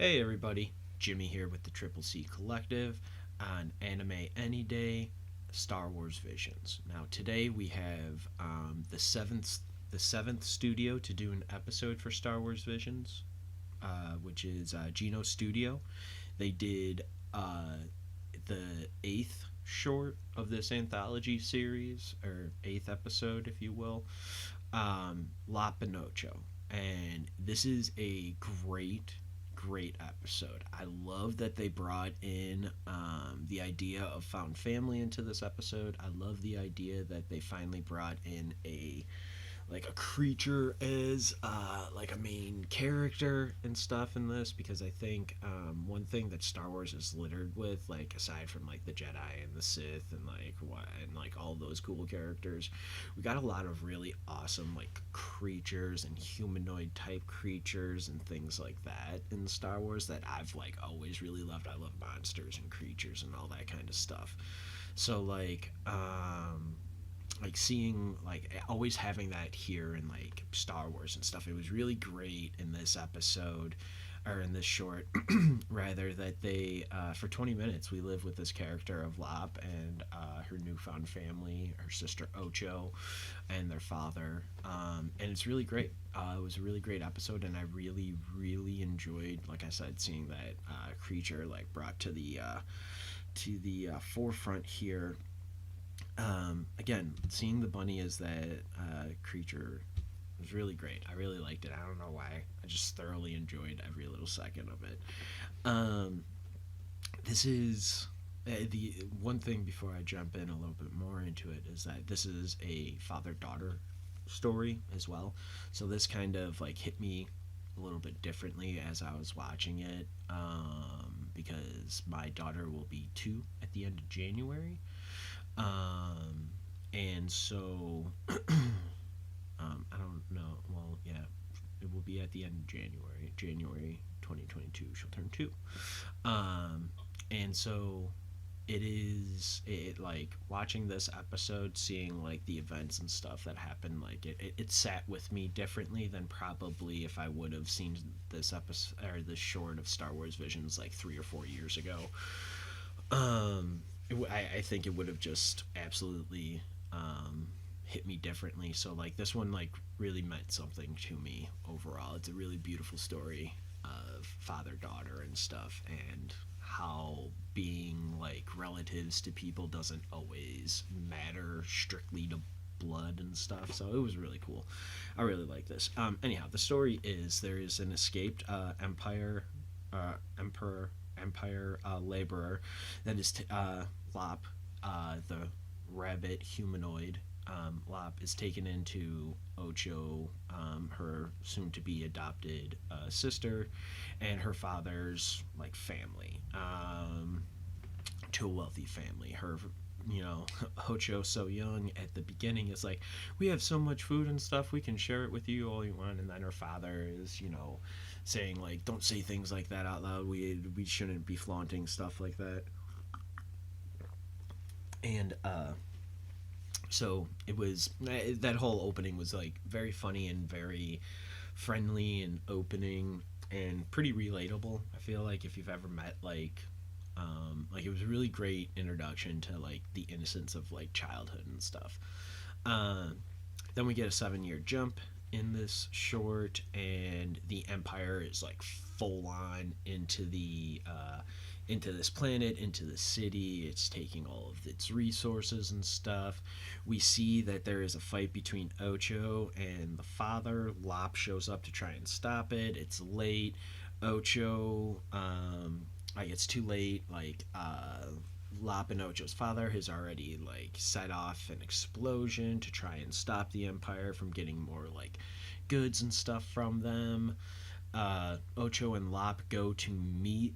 Hey everybody, Jimmy here with the Triple C Collective on Anime Any Day, Star Wars Visions. Now today we have the seventh studio to do an episode for Star Wars Visions, which is Geno Studio. They did the eighth short of this anthology series, or eighth episode, if you will, La Pinocho. And this is a great episode. I love that they brought in the idea of found family into this episode. I love the idea that they finally brought in a creature as like a main character and stuff in this, because I think one thing that Star Wars is littered with, like aside from like the Jedi and the Sith and all those cool characters, we got a lot of really awesome like creatures and humanoid type creatures and things like that in Star Wars that I've like always really loved. I love monsters and creatures and all that kind of stuff. So like seeing like always having that here in like Star Wars and stuff. It was really great in this episode, or in this short rather, that they for 20 minutes we live with this character of Lop and her newfound family, her sister Ocho and their father, and it's really great. It was a really great episode, and I really enjoyed, like I said, seeing that creature like brought to the forefront here. Again, seeing the bunny as that creature was really great. I really liked it. I don't know why. I just thoroughly enjoyed every little second of it. Um, this is the one thing before I jump in a little bit more into it is that this is a father-daughter story as well. So this kind of like hit me a little bit differently as I was watching it, because my daughter will be 2 at the end of January. Um, and so I don't know. Well, yeah, it will be at the end of January 2022. She'll turn 2. Um, and so it like watching this episode, seeing like the events and stuff that happened, like it sat with me differently than probably if I would have seen this episode or this short of Star Wars Visions like 3 or 4 years ago. I think it would have just absolutely hit me differently. So like this one like really meant something to me overall. It's a really beautiful story of father daughter and stuff, and how being like relatives to people doesn't always matter strictly to blood and stuff. So it was really cool. I really like this. Anyhow, the story is there is an escaped emperor empire laborer that is Lop, the rabbit humanoid. Lop is taken into Ocho, her soon-to-be adopted sister, and her father's like family, to a wealthy family. Her, you know, Ocho so young at the beginning is like, we have so much food and stuff, we can share it with you all you want. And then her father is, you know, saying like, don't say things like that out loud. We shouldn't be flaunting stuff like that. And so it was, that whole opening was like very funny and very friendly and opening and pretty relatable. I feel like if you've ever met like it was a really great introduction to like the innocence of like childhood and stuff. Um, then we get a 7 year jump in this short, and the Empire is like full on into this planet, into the city. It's taking all of its resources and stuff. We see that there is a fight between Ocho and the father. Lop shows up to try and stop it. It's late. Ocho, like it's too late. Lop and Ocho's father has already like set off an explosion to try and stop the Empire from getting more like goods and stuff from them. Ocho and Lop go to meet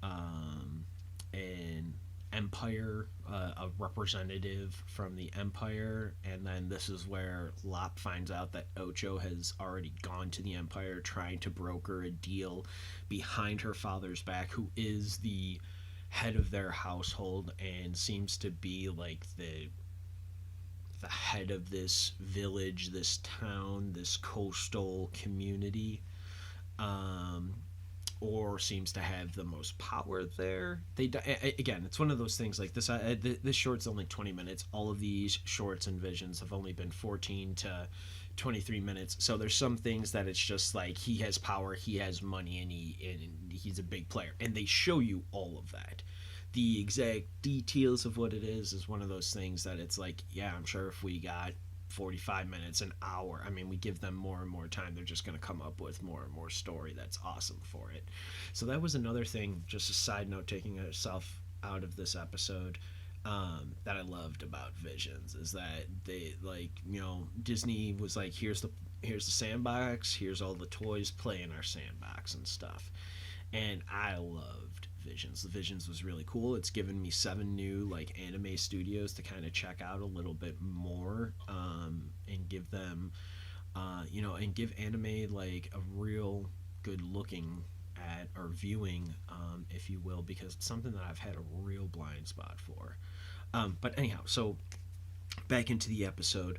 an Empire, a representative from the Empire, and then this is where Lop finds out that Ocho has already gone to the Empire trying to broker a deal behind her father's back, who is the head of their household and seems to be like the head of this village, this town, this coastal community. Um, or seems to have the most power there. Again, it's one of those things like this. This short's only 20 minutes. All of these shorts and visions have only been 14 to 23 minutes. So there's some things that it's just like he has power, he has money, and he's a big player, and they show you all of that. The exact details of what it is one of those things that it's like, yeah, I'm sure if we got 45 minutes, an hour, I mean, we give them more and more time, they're just going to come up with more and more story that's awesome for it. So that was another thing, just a side note, taking itself out of this episode, that I loved about Visions is that they, like, you know, Disney was like, here's the sandbox, here's all the toys, play in our sandbox and stuff. And I loved Visions. The Visions was really cool. It's given me 7 new like anime studios to kind of check out a little bit more, and give them, and give anime like a real good looking at or viewing, if you will, because it's something that I've had a real blind spot for. But anyhow, so back into the episode.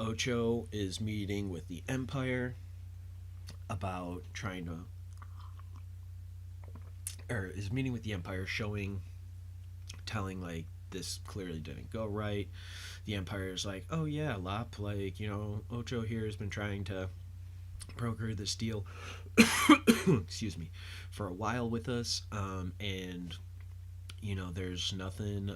Ocho is meeting with the Empire about trying to, or is meeting with the Empire, telling like this clearly didn't go right. The Empire is like, oh yeah, Lop, like, you know, Ocho here has been trying to broker this deal, excuse me, for a while with us, and you know, there's nothing,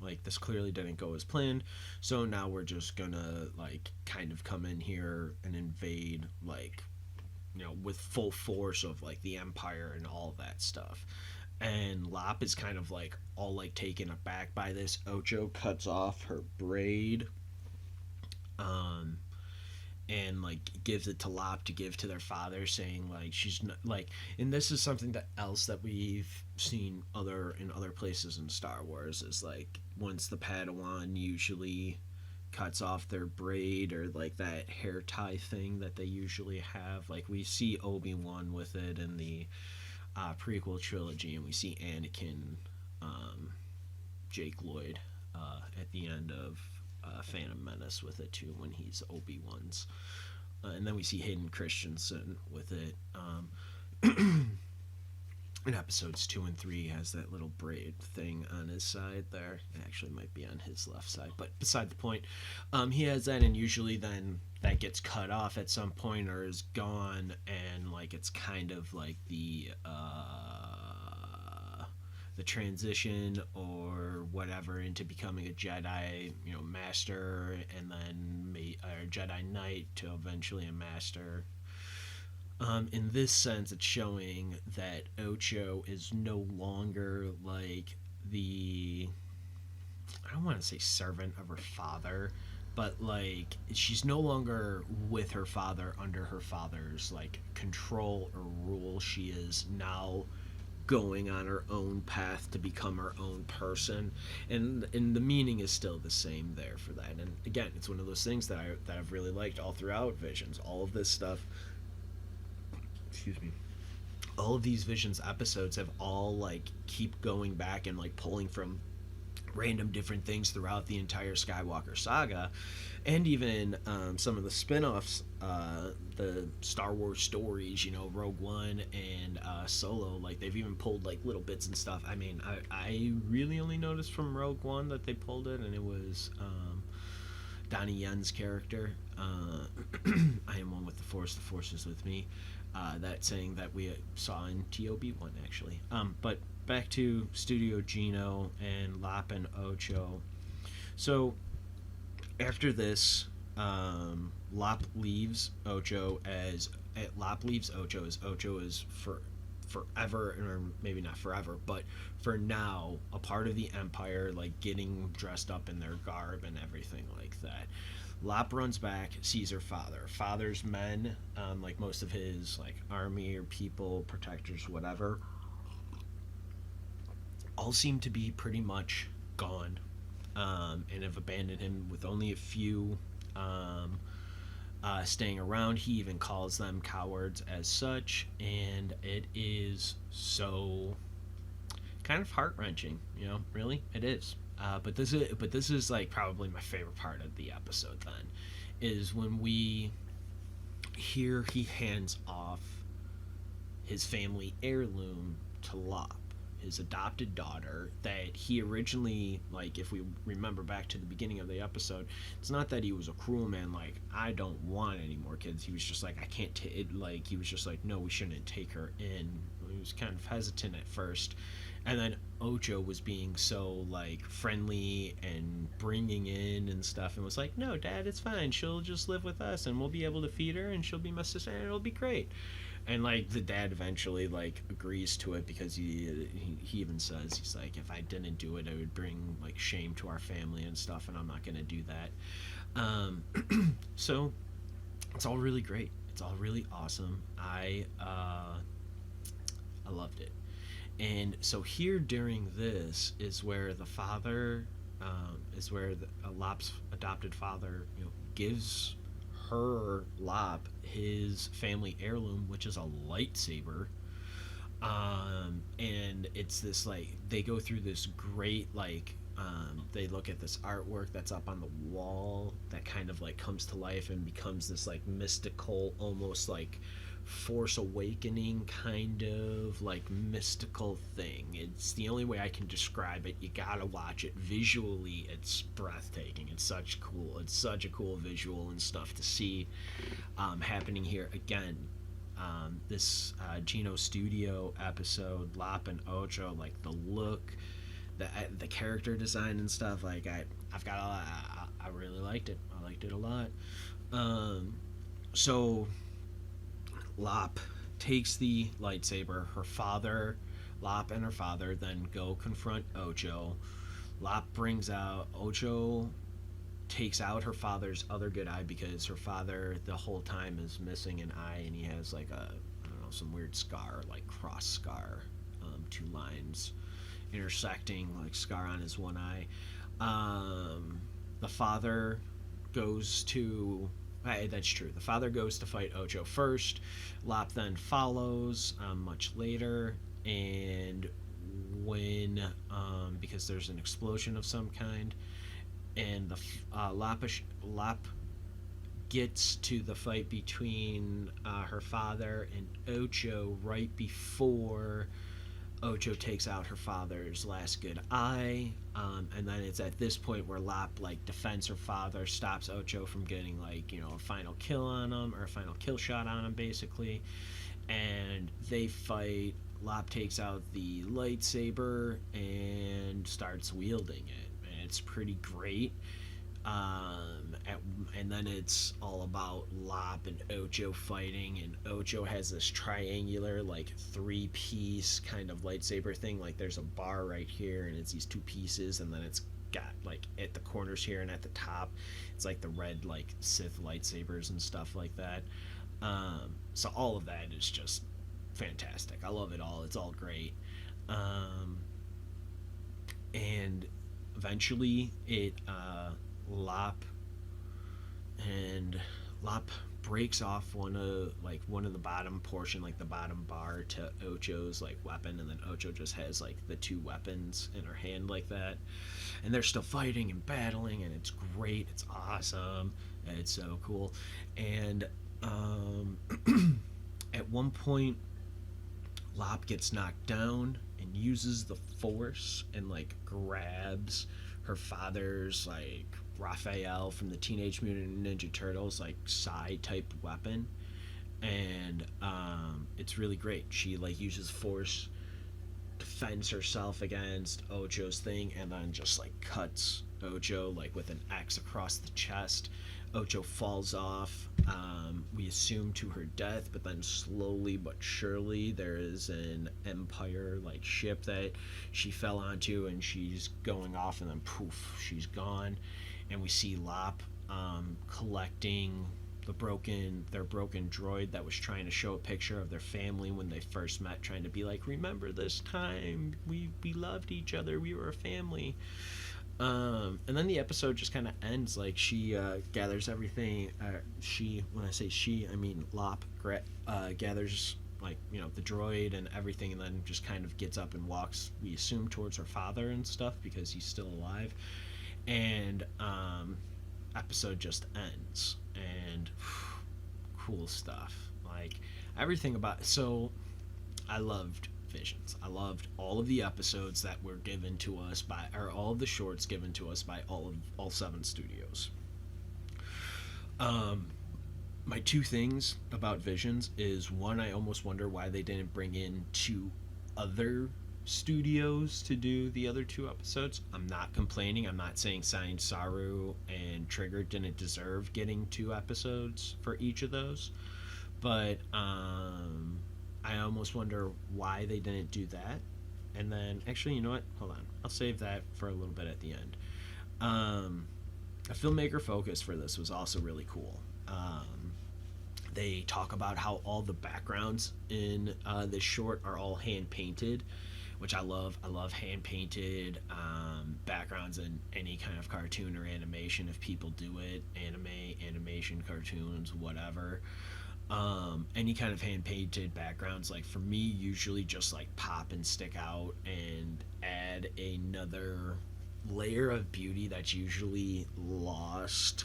like this clearly didn't go as planned, so now we're just gonna like kind of come in here and invade, like, you know, with full force of like the Empire and all that stuff. And Lop is kind of like all like taken aback by this. Ocho cuts off her braid, um and like gives it to Lop to give to their father, saying like she's not like, and this is something that else that we've seen in other places in Star Wars, is like once the Padawan usually cuts off their braid or like that hair tie thing that they usually have, like we see Obi-Wan with it in the prequel trilogy, and we see Anakin, Jake Lloyd, at the end of Phantom Menace with it too, when he's Obi-Wan's. And then we see Hayden Christensen with it. In episodes 2 and 3, he has that little braid thing on his side there. It actually might be on his left side, but beside the point. He has that, and usually then that gets cut off at some point or is gone, and like it's kind of like the transition or whatever into becoming a Jedi, you know, master, and then a Jedi Knight to eventually a master. In this sense, it's showing that Ocho is no longer like the, I don't want to say servant of her father, but like she's no longer with her father under her father's like control or rule. She is now going on her own path to become her own person, and the meaning is still the same there for that. And again, it's one of those things that I've really liked all throughout Visions. All of this stuff, excuse me, all of these Visions episodes have all like keep going back and like pulling from random different things throughout the entire Skywalker saga, and even some of the spin-offs, the Star Wars stories, you know, Rogue One and Solo, like they've even pulled like little bits and stuff. I mean, I really only noticed from Rogue One that they pulled it, and it was Donnie Yen's character, I am one with the Force is with me, that saying that we saw in TOB1 actually. But back to Studio Geno and Lop and Ocho. So after this, Lop leaves Ocho as Ocho is forever, or maybe not forever, but for now a part of the Empire, like getting dressed up in their garb and everything like that. Lop runs back, sees her father. Father's men, like most of his like army or people, protectors, whatever, all seem to be pretty much gone, and have abandoned him, with only a few staying around. He even calls them cowards as such, and it is so kind of heart-wrenching, you know, really, it is. But this is like probably my favorite part of the episode then, is when we hear he hands off his family heirloom to Lop, his adopted daughter, that he originally, like, if we remember back to the beginning of the episode, it's not that he was a cruel man, like, I don't want any more kids. He was just like, I can't take it. Like, he was just like, no, we shouldn't take her in. He was kind of hesitant at first. And then Ocho was being so, like, friendly and bringing in and stuff, and was like, no, Dad, it's fine. She'll just live with us, and we'll be able to feed her, and she'll be my sister, and it'll be great. And like the dad eventually like agrees to it, because he even says, he's like, if I didn't do it, it would bring like shame to our family and stuff, and I'm not gonna do that. So it's all really great. It's all really awesome. I loved it. And so here during this is where the father, is where Lop's adopted father, gives her Lop his family heirloom, which is a lightsaber. And it's this, like, they go through this great, like, they look at this artwork that's up on the wall that kind of like comes to life and becomes this like mystical, almost like Force Awakening kind of like mystical thing. It's the only way I can describe it. You gotta watch it. Visually, it's breathtaking. It's such a cool visual and stuff to see happening here again. This Geno Studio episode, Lop and Ocho, like the look, the character design and stuff. Like I've got I really liked it. I liked it a lot. So Lop takes the lightsaber. Lop and her father then go confront Ocho. Lop brings out Ocho, takes out her father's other good eye, because her father the whole time is missing an eye, and he has like a, I don't know, some weird scar, like cross scar, two lines intersecting, like scar on his one eye. The father goes to that's true. The father goes to fight Ocho first. Lop then follows much later, and when because there's an explosion of some kind, and the Lop gets to the fight between her father and Ocho right before Ocho takes out her father's last good eye, and then it's at this point where Lop like defends her father, stops Ocho from getting like a final kill on him, or a final kill shot on him basically, and they fight. Lop takes out the lightsaber and starts wielding it, and it's pretty great. And then it's all about Lop and Ocho fighting, and Ocho has this triangular, like, three-piece kind of lightsaber thing. Like, there's a bar right here, and it's these two pieces, and then it's got, like, at the corners here and at the top, it's like the red, like, Sith lightsabers and stuff like that. So all of that is just fantastic. I love it all. It's all great. And eventually Lop breaks off one of the bottom portion, like the bottom bar, to Ocho's like weapon, and then Ocho just has like the two weapons in her hand like that, and they're still fighting and battling, and it's great. It's awesome. It's so cool. And at one point Lop gets knocked down and uses the Force and like grabs her father's like Raphael from the Teenage Mutant Ninja Turtles like psi type weapon, and it's really great. She like uses Force, defends herself against Ocho's thing, and then just like cuts Ocho like with an X across the chest. Ocho falls off, we assume to her death, but then slowly but surely there is an Empire like ship that she fell onto, and she's going off, and then poof, she's gone. And we see Lop collecting their broken droid that was trying to show a picture of their family when they first met, trying to be like, remember this time we loved each other, we were a family. And then the episode just kind of ends like she gathers everything. When I say she, I mean Lop gathers like the droid and everything, and then just kind of gets up and walks, we assume, towards her father and stuff, because he's still alive. And episode just ends, and cool stuff. Like everything about, so I loved Visions. I loved all of the episodes that were given to us by, or all of the shorts given to us by all seven studios. Um, my two things about Visions is one, I almost wonder why they didn't bring in two other studios to do the other two episodes. I'm not complaining. I'm not saying Sign Saru and Trigger didn't deserve getting two episodes for each of those, but I almost wonder why they didn't do that. And then, actually, you know what? Hold on. I'll save that for a little bit at the end. Um, a filmmaker focus for this was also really cool. They talk about how all the backgrounds in this short are all hand painted, which I love. I love hand painted backgrounds in any kind of cartoon or animation. If people do it, animation, cartoons, whatever. Any kind of hand painted backgrounds, like for me, usually just like pop and stick out and add another layer of beauty that's usually lost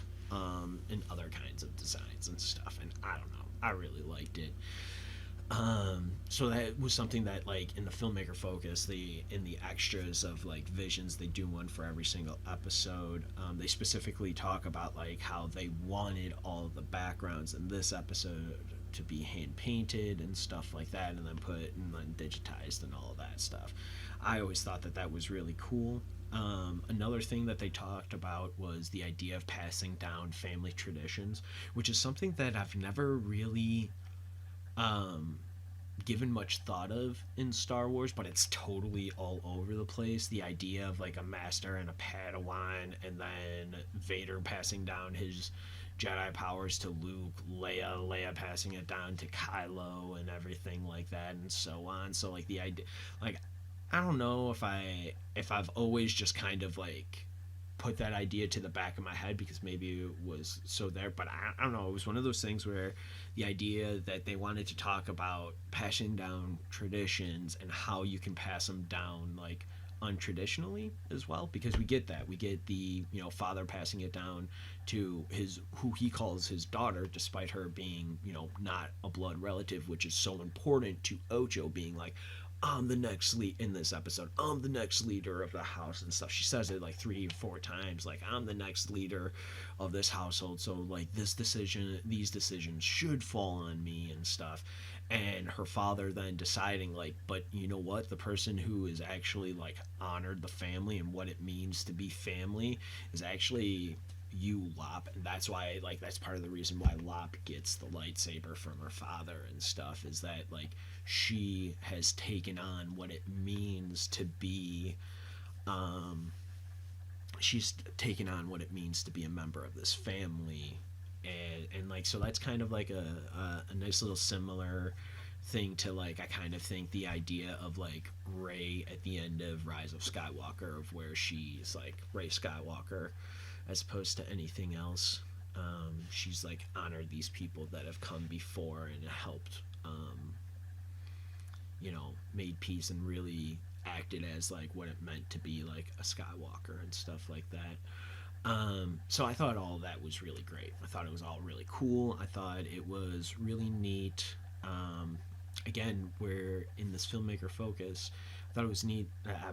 in other kinds of designs and stuff. And I don't know, I really liked it. So that was something that, like, in the filmmaker focus, they in the extras of like Visions, they do one for every single episode. They specifically talk about like how they wanted all of the backgrounds in this episode to be hand painted and stuff like that, and then put and then digitized and all of that stuff. I always thought that that was really cool. Another thing that they talked about was the idea of passing down family traditions, which is something that I've never really um, given much thought of in Star Wars, but it's totally all over the place. The idea of like a master and a Padawan, and then Vader passing down his Jedi powers to Luke, Leia passing it down to Kylo, and everything like that, and so on. So like the idea, like I don't know if I've always just kind of like put that idea to the back of my head because maybe it was so there, but I don't know, it was one of those things where the idea that they wanted to talk about passing down traditions and how you can pass them down like untraditionally as well, because we get that, we get the, you know, father passing it down to his, who he calls his daughter, despite her being, you know, not a blood relative, which is so important to Ocho being like, I'm the next lead in this episode. I'm the next leader of the house and stuff. She says it like 3 or 4 times, like I'm the next leader of this household. So like these decisions should fall on me and stuff. And her father then deciding like, but you know what? The person who is actually like honored the family and what it means to be family is actually you, Lop, and that's why, like, that's part of the reason why Lop gets the lightsaber from her father and stuff, is that like she has taken on what it means to be um she's taken on what it means to be a member of this family. And like, so that's kind of like a nice little similar thing to, like, I kind of think the idea of like Rey at the end of Rise of Skywalker, of where she's like Rey Skywalker as opposed to anything else. She's like honored these people that have come before and helped, you know, made peace and really acted as like what it meant to be like a Skywalker and stuff like that. So I thought all of that was really great. I thought it was all really cool. I thought it was really neat. Again, we're in this filmmaker focus. I thought it was neat.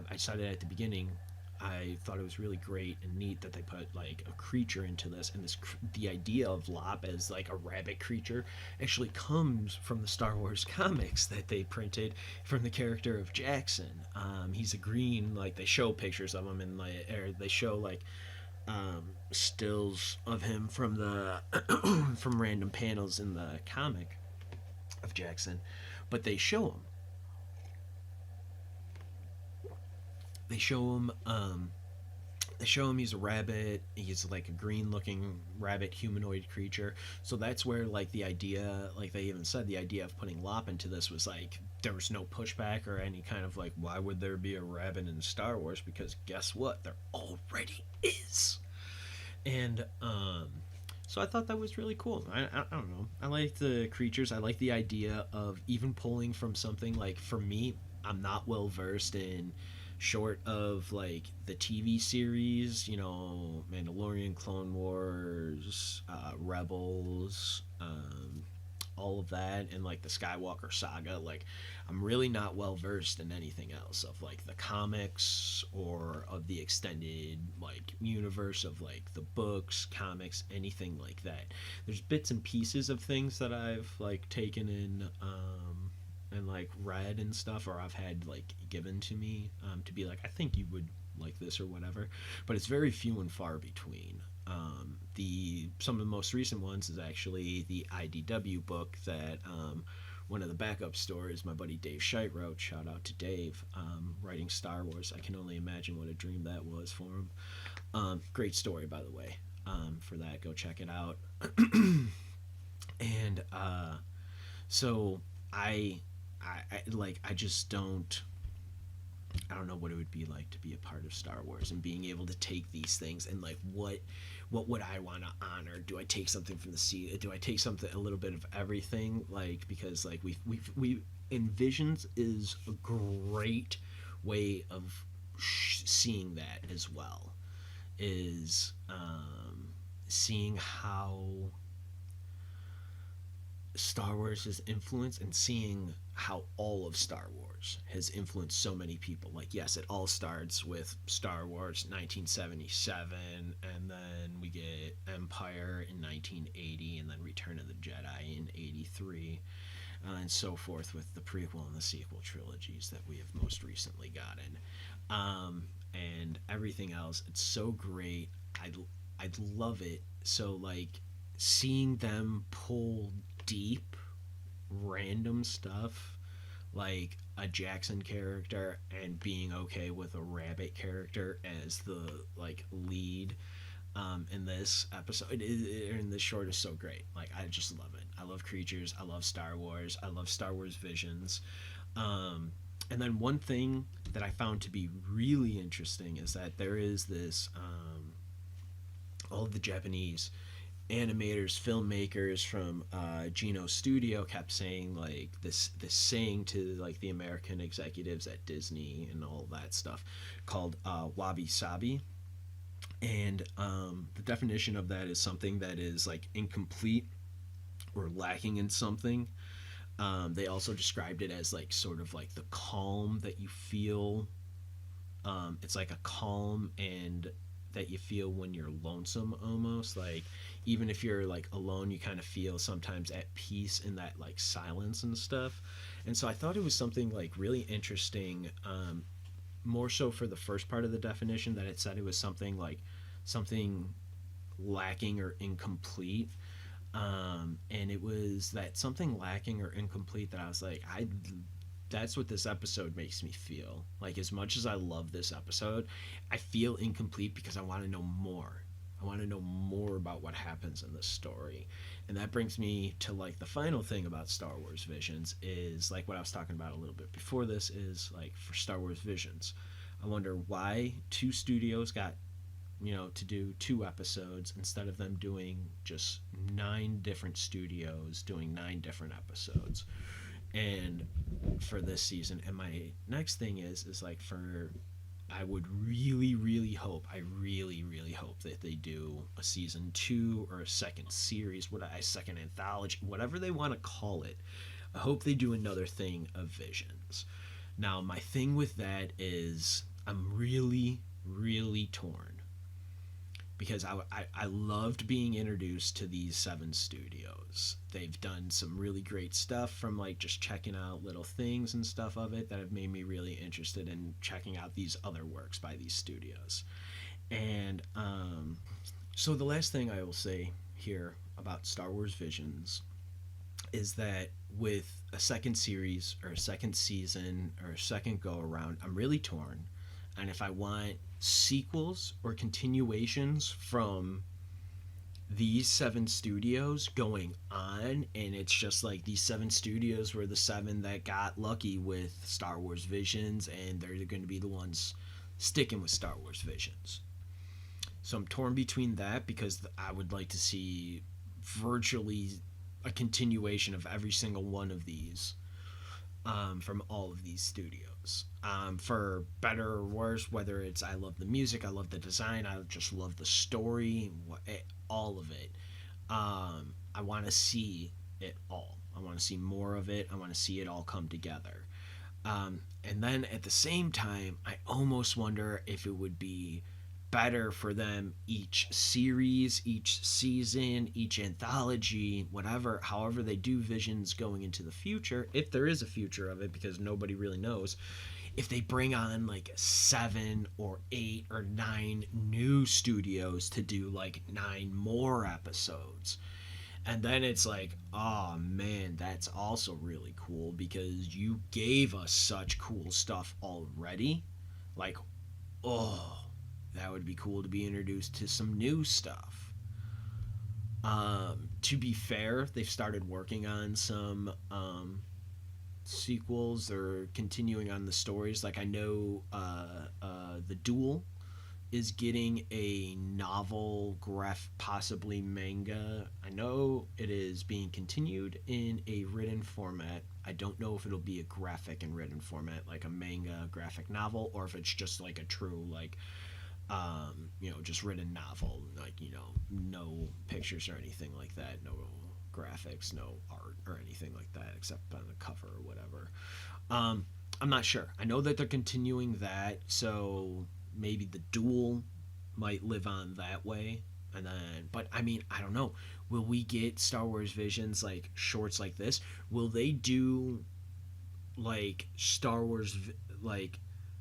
I said it at the beginning. I thought it was really great and neat that they put like a creature into this, and the idea of Lop as like a rabbit creature actually comes from the Star Wars comics that they printed from the character of Jackson. He's a green, like they show pictures of him, and like, or they show like stills of him from the from random panels in the comic of Jackson, but they show him they show him he's a rabbit. He's like a green looking rabbit humanoid creature. So that's where like the idea, like they even said, the idea of putting Lop into this was like there was no pushback or any kind of like, why would there be a rabbit in Star Wars, because guess what, there already is. And so I thought that was really cool. I don't know, I like the creatures. I like the idea of even pulling from something like, for me, I'm not well versed in, short of like the TV series, you know, Mandalorian, Clone Wars, Rebels, all of that and like the Skywalker saga, like I'm really not well versed in anything else of like the comics or of the extended like universe of like the books, comics, anything like that. There's bits and pieces of things that I've like taken in and like read and stuff, or I've had like given to me to be like, I think you would like this or whatever, but it's very few and far between. The some of the most recent ones is actually the IDW book that one of the backup stories my buddy Dave Scheidt wrote. Shout out to Dave, writing Star Wars. I can only imagine what a dream that was for him. Great story, by the way. For that, go check it out. And so I just don't. I don't know what it would be like to be a part of Star Wars and being able to take these things and like what would I want to honor? Do I take something from the sea? Do I take something a little bit of everything? Like because like we Envisions is a great way of seeing that as well. Is seeing how Star Wars has influenced and seeing how all of Star Wars has influenced so many people. Like, yes, it all starts with Star Wars 1977, and then we get Empire in 1980, and then Return of the Jedi in 83, and so forth with the prequel and the sequel trilogies that we have most recently gotten. And everything else, it's so great. I'd love it. So, like, seeing them pull deep random stuff like a Jackson character and being okay with a Rabbit character as the like lead in this episode in this short is so great. Like I just love it. I love creatures. I love Star Wars. I love Star Wars Visions. And then one thing that I found to be really interesting is that there is this all of the Japanese animators, filmmakers from Geno Studio kept saying like this saying to like the American executives at Disney and all that stuff called wabi sabi, and the definition of that is something that is like incomplete or lacking in something. They also described it as like sort of like the calm that you feel. It's like a calm and that you feel when you're lonesome almost, like even if you're like alone you kind of feel sometimes at peace in that like silence and stuff. And so I thought it was something like really interesting, more so for the first part of the definition, that it said it was something like something lacking or incomplete. And it was that something lacking or incomplete that I was like, that's what this episode makes me feel. Like as much as I love this episode, I feel incomplete because I want to know more. I want to know more about what happens in this story. And that brings me to like the final thing about Star Wars Visions is like what I was talking about a little bit before this is like for Star Wars Visions. I wonder why two studios got to do 2 episodes instead of them doing just 9 different studios doing 9 different episodes. And for this season, and my next thing is like I would really hope that they do a season 2 or a second series, a second anthology, whatever they want to call it. I hope they do another thing of Visions. Now my thing with that is I'm really torn, because I loved being introduced to these 7 studios. They've done some really great stuff from like just checking out little things and stuff of it that have made me really interested in checking out these other works by these studios. And so the last thing I will say here about Star Wars Visions is that with a second series or a second season or a second go around, I'm really torn. And if I want sequels or continuations from these 7 studios going on, and it's just like these 7 studios were the 7 that got lucky with Star Wars Visions, and they're going to be the ones sticking with Star Wars Visions. So I'm torn between that, because I would like to see virtually a continuation of every single one of these from all of these studios, for better or worse, whether it's I love the music, I love the design, I just love the story, all of it. I want to see it all. I want to see more of it. I want to see it all come together. And then at the same time, I almost wonder if it would be better for them each series, each season, each anthology, whatever, however they do Visions going into the future, if there is a future of it, because nobody really knows, if they bring on like 7 or 8 or 9 new studios to do like 9 more episodes. And then it's like, oh man, that's also really cool because you gave us such cool stuff already. Like, oh, that would be cool to be introduced to some new stuff. To be fair, they've started working on some sequels or continuing on the stories. Like I know the Duel is getting a novel, possibly manga. I know it is being continued in a written format. I don't know if it'll be a graphic and written format like a manga graphic novel, or if it's just like a true like just written novel, like no pictures or anything like that, no graphics, no art or anything like that except on the cover or whatever. I'm not sure. I know that they're continuing that, so maybe the Duel might live on that way. And then, but I mean, I don't know. Will we get Star Wars Visions like shorts like this? Will they do like Star Wars, like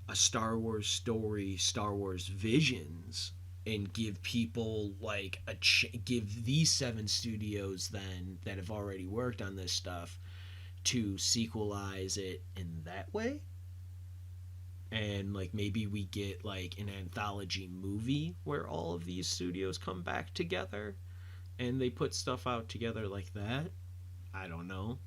a Star Wars story, Star Wars Visions, and give people like give these 7 studios then that have already worked on this stuff to sequelize it in that way? And like maybe we get like an anthology movie where all of these studios come back together and they put stuff out together like that. I don't know.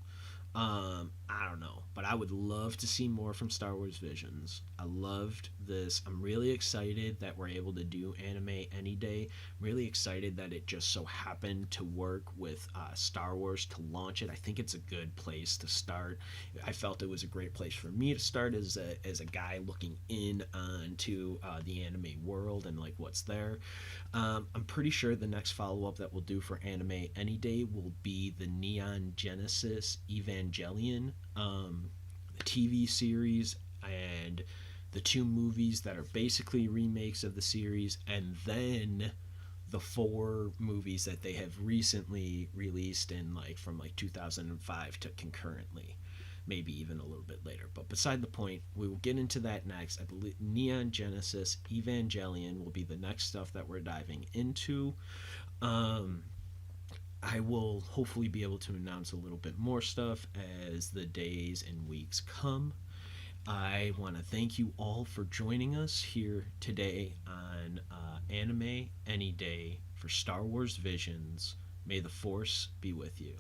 I don't know, but I would love to see more from Star Wars Visions. I loved this. I'm really excited that we're able to do anime any day. I'm really excited that it just so happened to work with Star Wars to launch it. I think it's a good place to start. I felt it was a great place for me to start as a guy looking in onto the anime world and like what's there. I'm pretty sure the next follow up that we'll do for Anime Any Day will be the Neon Genesis Evangelion the TV series and the 2 movies that are basically remakes of the series, and then the 4 movies that they have recently released in like from like 2005 to concurrently, maybe even a little bit later. But beside the point, we will get into that next. I believe Neon Genesis Evangelion will be the next stuff that we're diving into. Um, I will hopefully be able to announce a little bit more stuff as the days and weeks come. I want to thank you all for joining us here today on Anime Any Day for Star Wars Visions. May the Force be with you.